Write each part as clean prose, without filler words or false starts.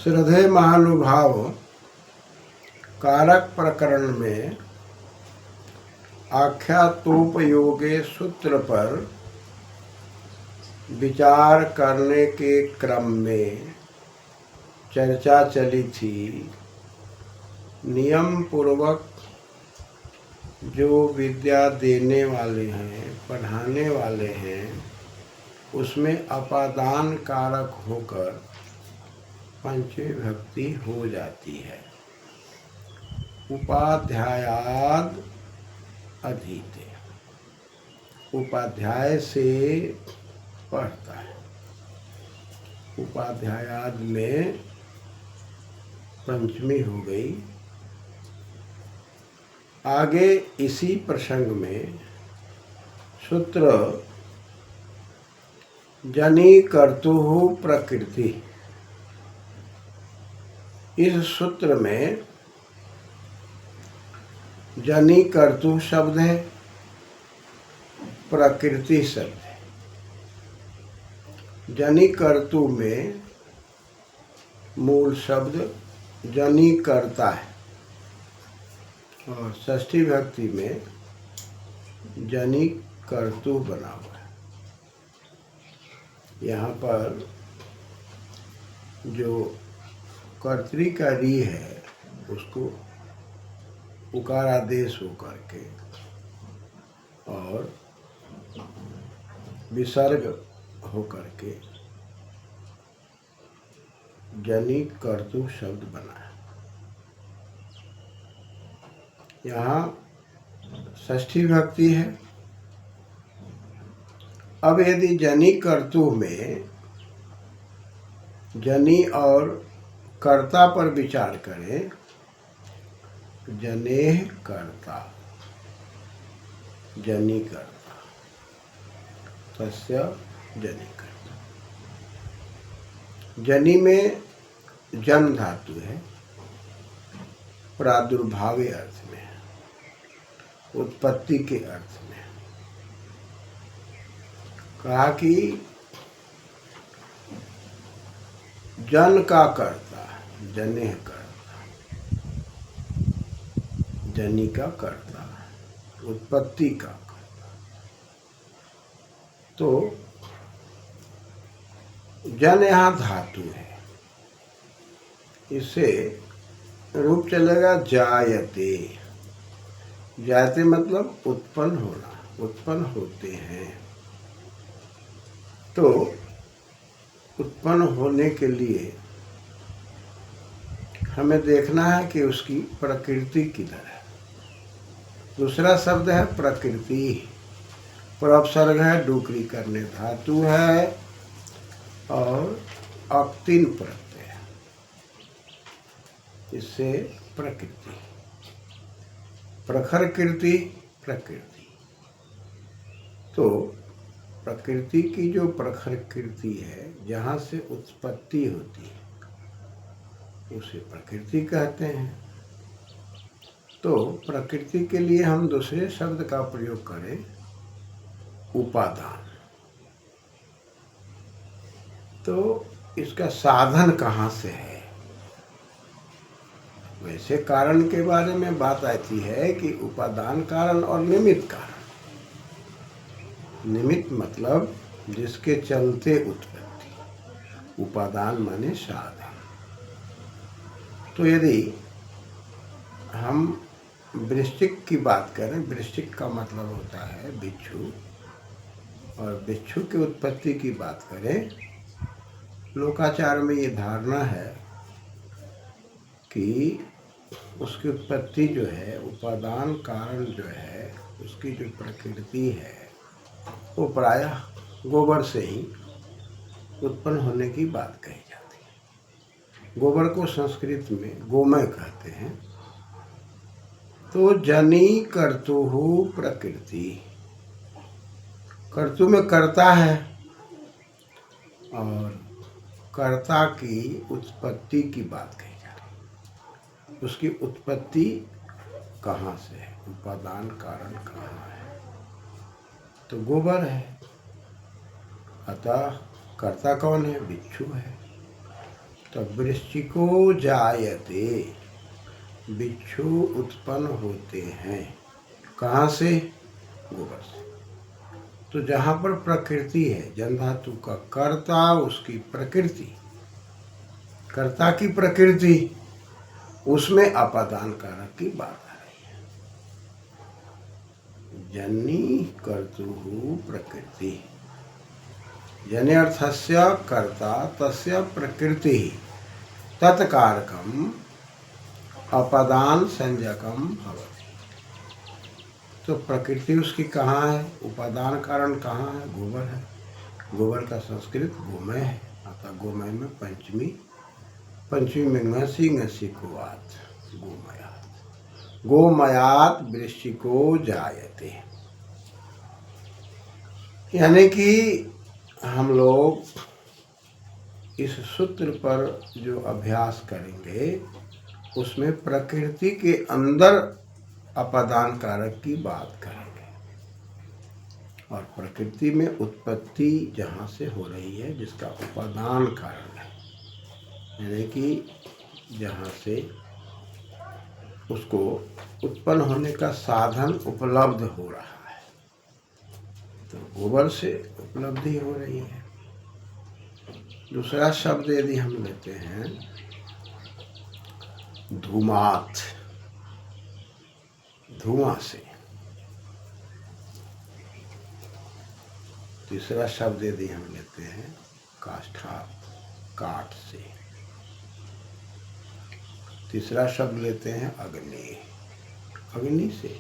श्रद्धेय महानुभाव, कारक प्रकरण में आख्यातोपयोगे सूत्र पर विचार करने के क्रम में चर्चा चली थी। नियम पूर्वक जो विद्या देने वाले हैं, पढ़ाने वाले हैं, उसमें अपादान कारक होकर पंचमी विभक्ति हो जाती है। उपाध्यायाद अधीते, उपाध्याय से पढ़ता है। उपाध्यायाद में पंचमी हो गई। आगे इसी प्रसंग में सूत्र जनि कर्तुः प्रकृति, इस सूत्र में जनि कर्तु शब्द है, प्रकृति शब्द है। जनि कर्तु में मूल शब्द जनि कर्ता है और षष्ठी विभक्ति में जनि कर्तु बना हुआ है। यहाँ पर जो कर्तरी का री है उसको उकार आदेश होकर के और विसर्ग होकर के जनि कर्तु शब्द बना है। यहाँ षष्ठी विभक्ति है। अब यदि जनि कर्तु में जनि और कर्ता पर विचार करें, जनेह कर्ता, जनि कर्ता, तस्य जनि कर्ता। जनि में जन धातु है, प्रादुर्भावे अर्थ में है, उत्पत्ति के अर्थ में। कहा कि जन का कर्ता, जनेह कर्ता, जनि का कर्ता, उत्पत्ति का कर्ता। तो जन यहाँ धातु है, इससे रूप चलेगा जायते। जायते मतलब उत्पन्न होना, उत्पन्न होते हैं। तो उत्पन्न होने के लिए हमें देखना है कि उसकी प्रकृति किधर है। दूसरा शब्द है प्रकृति, प्रपसर्ग है, डुकरी करने धातु है और अक्तिन प्रत्यय है। इससे प्रकृति, प्रखर कीर्ति, प्रकृति। तो प्रकृति की जो प्रखर कीर्ति है, जहाँ से उत्पत्ति होती है, उसे प्रकृति कहते हैं। तो प्रकृति के लिए हम दूसरे शब्द का प्रयोग करें, उपादान। तो इसका साधन कहाँ से है? वैसे कारण के बारे में बात आती है कि उपादान कारण और निमित्त कारण। निमित्त मतलब जिसके चलते उत्पत्ति, उपादान माने साधन। तो यदि हम वृश्चिक की बात करें, वृश्चिक का मतलब होता है बिच्छू, और बिच्छू की उत्पत्ति की बात करें, लोकाचार में ये धारणा है कि उसकी उत्पत्ति जो है, उपादान कारण जो है, उसकी जो प्रकृति है, वो प्रायः गोबर से ही उत्पन्न होने की बात कही जाती है। गोबर को संस्कृत में गोमय कहते हैं। तो जनि कर्तुः प्रकृति, कर्तु में कर्ता है और कर्ता की उत्पत्ति की बात कही जा रही है। उसकी उत्पत्ति कहाँ से है, उपादान कारण कहाँ है? तो गोबर है। अतः कर्ता कौन है? बिच्छू है। तो वृश्चिको जायते, बिच्छू उत्पन्न होते हैं। कहाँ से? गोबर से। तो जहाँ पर प्रकृति है, जन धातु का कर्ता, उसकी प्रकृति, कर्ता की प्रकृति, उसमें अपादान कारक की बात आ रही है। जनी कर्तुः प्रकृति, जने अर्थस्य कर्ता तस्य प्रकृति तत्कारकम अपादान संज्ञकम भवति। तो प्रकृति उसकी कहाँ है? उपादान कारण कहाँ है? गोबर है। गोबर का संस्कृत गोमय है, अतः गोमय में पंचमी, पंचमी में ngसी ngसी को आत, गोमयात, गोमयात वृश्चिको जायते। यानी कि हम लोग इस सूत्र पर जो अभ्यास करेंगे उसमें प्रकृति के अंदर अपादान कारक की बात करेंगे, और प्रकृति में उत्पत्ति जहाँ से हो रही है जिसका उपादान कारण है, यानी कि जहाँ से उसको उत्पन्न होने का साधन उपलब्ध हो रहा है, तो गोबर से उपलब्धि हो रही है। दूसरा शब्द यदि हम लेते हैं धूमात, धुआं से। तीसरा शब्द यदि हम लेते हैं काष्ठात, काठ से। तीसरा शब्द लेते हैं अग्नि, अग्नि से।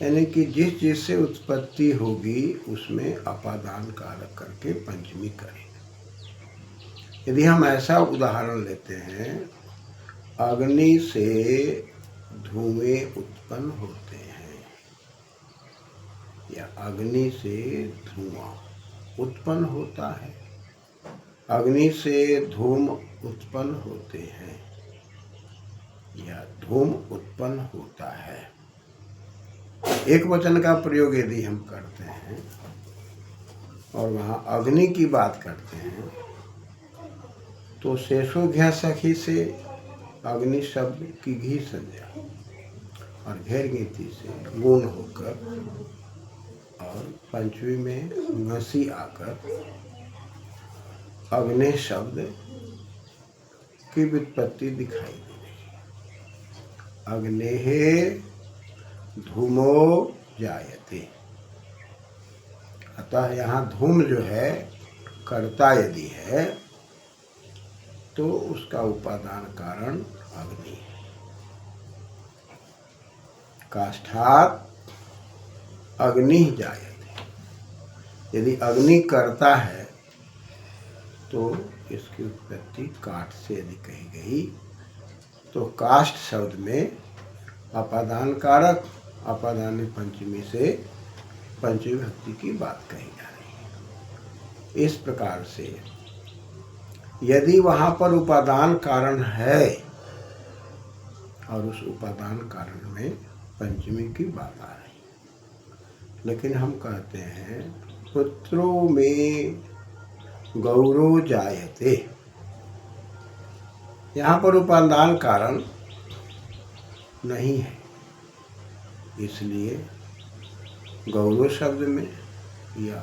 यानी कि जिस चीज से उत्पत्ति होगी उसमें अपादान कारक करके पंचमी करें। यदि हम ऐसा उदाहरण लेते हैं, अग्नि से धुएं उत्पन्न होते हैं, या अग्नि से धुआं उत्पन्न होता है, अग्नि से धूम उत्पन्न होते हैं, या धूम उत्पन्न होता है। एक वचन का प्रयोग यदि हम करते हैं और वहाँ अग्नि की बात करते हैं, तो शेषो घ्या सखी से अग्नि शब्द की घी संज्ञा, और घेर गीति से गुण होकर, और पंचमी में ngसी आकर अग्नि शब्द की व्युत्पत्ति दिखाई दे रही है। अग्नेः धूमो जायते। अतः यहाँ धूम जो है कर्ता यदि है तो उसका उपादान कारण अग्नि है। काष्ठात अग्नि जायते, यदि अग्नि कर्ता है तो इसकी उत्पत्ति काठ से यदि कही गई तो काष्ठ शब्द में अपादान कारक, अपादान पंचमी से पंचमी भक्ति की बात कही जा रही है। इस प्रकार से यदि वहाँ पर उपादान कारण है और उस उपादान कारण में पंचमी की बात आ रही है, लेकिन हम कहते हैं पुत्रों में गौरो जायते, यहाँ पर उपादान कारण नहीं है, इसलिए गौरव शब्द में या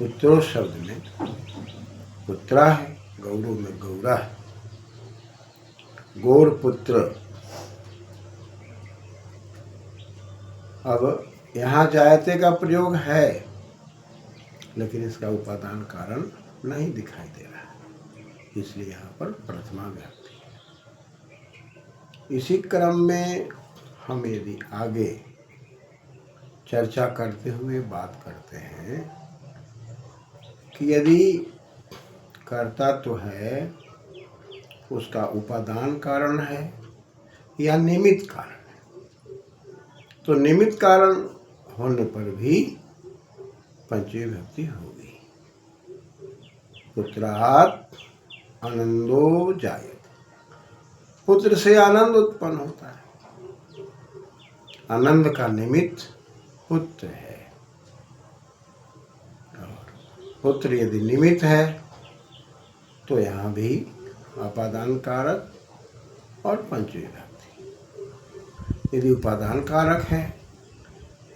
पुत्रो शब्द में पुत्रा है, गौरव में गौरा है, गौर पुत्र। अब यहाँ जायते का प्रयोग है, लेकिन इसका उपादान कारण नहीं दिखाई दे रहा है, इसलिए यहाँ पर प्रथमा विभक्ति है। इसी क्रम में हम यदि आगे चर्चा करते हुए बात करते हैं कि यदि कर्ता तो है, उसका उपादान कारण है या निमित्त कारण है, तो निमित्त कारण होने पर भी पंचमी विभक्ति होगी। पुत्रात् आनंदो जायते, पुत्र से आनंद उत्पन्न होता है, आनंद का निमित्त पुत्र है, और पुत्र यदि निमित्त है तो यहाँ भी अपादान कारक और पंचविभक्ति। यदि उपादान कारक है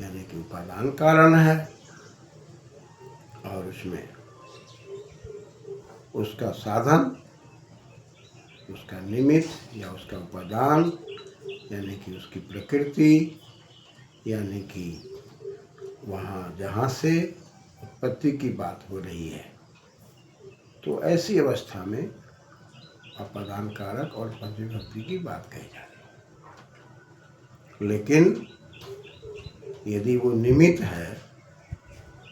यानी कि उपादान कारण है और उसमें उसका साधन, उसका निमित्त या उसका उपादान यानी कि उसकी प्रकृति, यानी कि वहाँ जहाँ से उत्पत्ति की बात हो रही है, तो ऐसी अवस्था में अपादान कारक और पंचविभक्ति की बात कही जा रही है। लेकिन यदि वो निमित्त है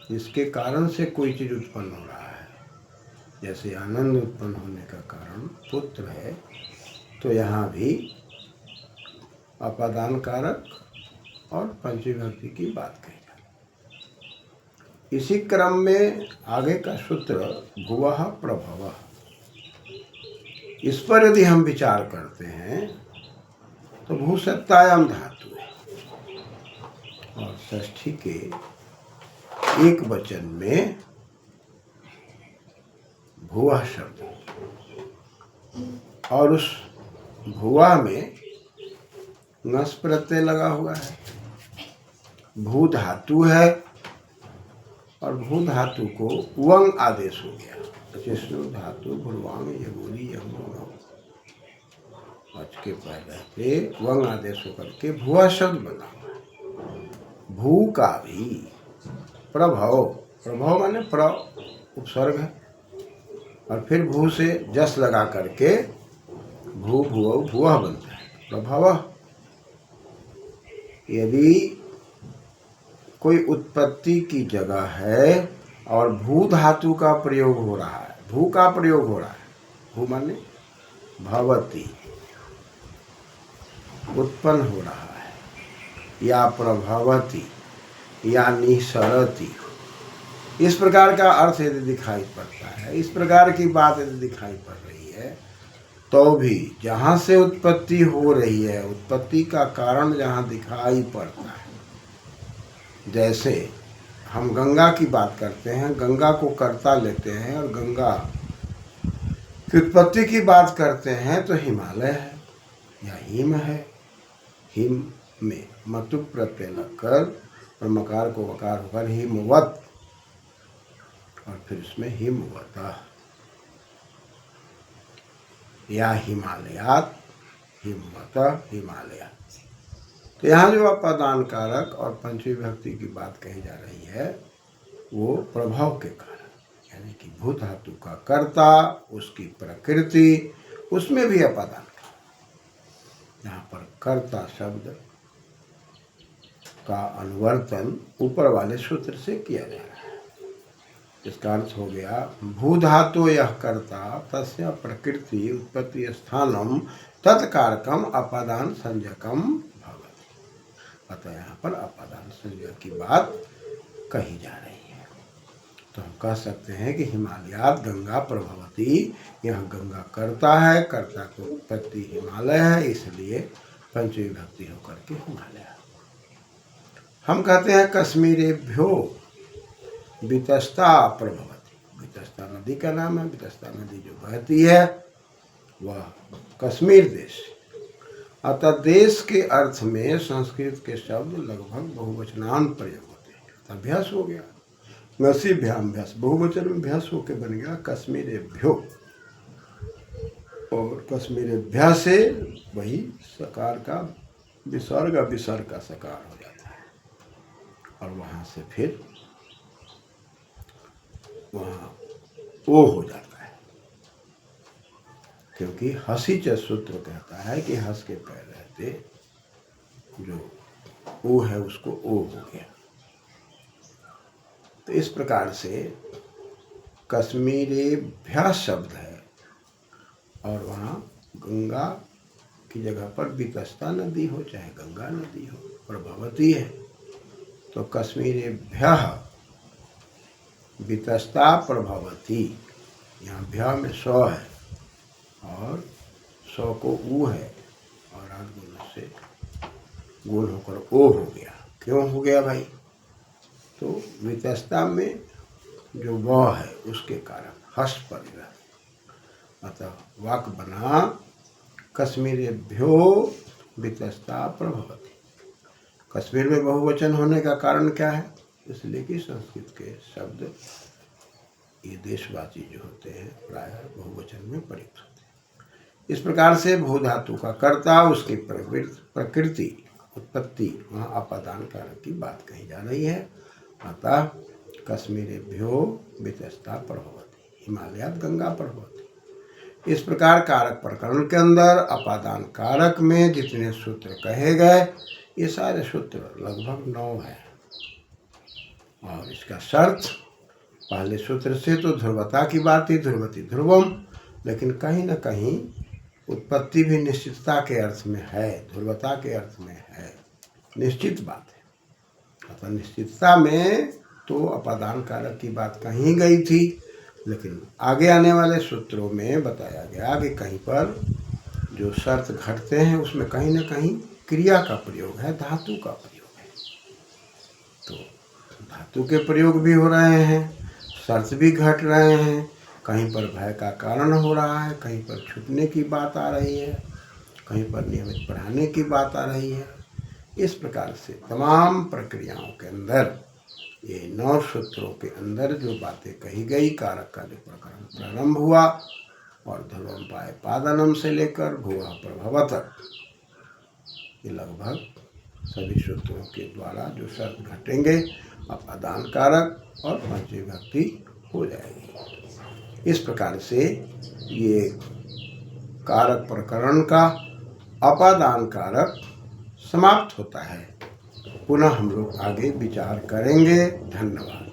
जिसके कारण से कोई चीज उत्पन्न हो रहा है, जैसे आनंद उत्पन्न होने का कारण पुत्र है, तो यहाँ भी अपादान कारक और पंचविभक्ति की बात कही जाती है। इसी क्रम में आगे का सूत्र भुवः प्रभवः, इस पर यदि हम विचार करते हैं तो भूसत्तायाम धातु है और षष्ठी के एक वचन में भुवः शब्द और उस भुवा में नस प्रत्यय लगा हुआ है। भू धातु है और भू धातु को वंग आदेश हो गया। जिष्णु धातु भुर्वांग यगोरी यमुनो अच के पहले से वंग आदेश होकर के भुआ शब्द बना हुआ है। भू का भी प्रभव, प्रभव माने प्र उपसर्ग है और फिर भू से जस लगा करके भू भुव भुवः बनता है प्रभव। यदि कोई उत्पत्ति की जगह है और भू धातु का प्रयोग हो रहा है, भू का प्रयोग हो रहा है, भू माने भवति, उत्पन्न हो रहा है या प्रभवति या निसरति, इस प्रकार का अर्थ यदि दिखाई पड़ता है, इस प्रकार की बात यदि दिखाई पड़ रही है, तो भी जहाँ से उत्पत्ति हो रही है, उत्पत्ति का कारण जहाँ दिखाई पड़ता है, जैसे हम गंगा की बात करते हैं, गंगा को कर्ता लेते हैं और गंगा की उत्पत्ति की बात करते हैं तो हिमालय है या हिम है। हिम में मतु प्रत्यय लगकर और मकार को वकार होकर हिमवत और फिर उसमें हिमवतः या हिमालयात, हिमवतः हिमालयात। तो यहाँ जो अपादान कारक और पंचविभक्ति की बात कही जा रही है वो प्रभाव के कारण, यानी कि भू धातु का कर्ता, उसकी प्रकृति, उसमें भी अपादान कारक। यहाँ पर कर्ता शब्द का अनुवर्तन ऊपर वाले सूत्र से किया जा रहा है। इसका अर्थ हो गया भू धातु यह कर्ता तस्य प्रकृति उत्पत्ति स्थानम तत्कारकम अपादान संज्ञकम भवति। अतः यहाँ पर अपादान संज्ञक की बात कही जा रही है। तो हम कह सकते हैं कि हिमालयात गंगा प्रभवती, यह गंगा कर्ता है, कर्ता की उत्पत्ति हिमालय है, इसलिए पंचविभक्ति होकर के हिमालय। हम कहते हैं कश्मीरेभ्यो वितस्ता प्रभवती, वितस्ता नदी का नाम है। वितस्ता नदी जो बहती है वह कश्मीर देश। अतः देश के अर्थ में संस्कृत के शब्द लगभग बहुवचनांत प्रयोग होते हैं। अभ्यास हो गया, नसीभ्याभ्यास बहुवचन में अभ्यास होकर बन गया कश्मीरेभ्यो, और कश्मीरेभ्या से वही सकार का विसर्ग का सकार हो जाता है और वहाँ से फिर वहाँ ओ हो जाता है, क्योंकि हसी च सूत्र कहता है कि हंस के पैर रहते जो ओ है उसको ओ हो गया। तो इस प्रकार से कश्मीरेभ्यः शब्द है और वहाँ गंगा की जगह पर वितस्ता नदी हो चाहे गंगा नदी हो, प्रभवती है, तो कश्मीरेभ्यः वितस्ता प्रभवती, यहाँ भ्या में सौ है और सौ को ऊ है और आठ गुणों से गोल होकर ओ हो गया। क्यों हो गया भाई? तो वितस्ता में जो व है उसके कारण हस्त परिग्रह, अतः वाक् बना कश्मीरेभ्यो वितस्ता प्रभवति। कश्मीर में बहुवचन होने का कारण क्या है? इसलिए कि संस्कृत के शब्द ये देशवासी जो होते हैं प्रायः बहुवचन में प्रयुक्त होते हैं। इस प्रकार से भू धातु का कर्ता, उसकी प्रकृति, उत्पत्ति, वहाँ अपादान कारक की बात कही जा रही है। अतः कश्मीरेभ्यो वितस्ता प्रभवति, हिमालयात गंगा प्रभवति। इस प्रकार कारक प्रकरण के अंदर अपादान कारक में जितने सूत्र कहे गए ये सारे सूत्र लगभग 9 हैं। और इसका शर्त पहले सूत्र से तो ध्रुवता की बात थी, ध्रुवती ध्रुवम, लेकिन कहीं न कहीं उत्पत्ति भी निश्चितता के अर्थ में है, ध्रुवता के अर्थ में है, निश्चित बात है। अतः निश्चितता में तो अपादान कारक की बात कही गई थी, लेकिन आगे आने वाले सूत्रों में बताया गया कि कहीं पर जो शर्त घटते हैं उसमें कहीं न कहीं क्रिया का प्रयोग है, धातु का प्रयोग है। तो धातु के प्रयोग भी हो रहे हैं, शर्त भी घट रहे हैं, कहीं पर भय का कारण हो रहा है, कहीं पर छूटने की बात आ रही है, कहीं पर नियमित बढ़ाने की बात आ रही है। इस प्रकार से तमाम प्रक्रियाओं के अंदर ये 9 सूत्रों के अंदर जो बातें कही गई, कारक का जो प्रकरण प्रारंभ हुआ और ध्रुवम पाए पादनम से लेकर भुवः प्रभव तक, ये लगभग सभी सूत्रों के द्वारा जो शर्त घटेंगे अपादान कारक और पंचविभक्ति हो जाएगी। इस प्रकार से ये कारक प्रकरण का अपादान कारक समाप्त होता है। पुनः हम लोग आगे विचार करेंगे। धन्यवाद।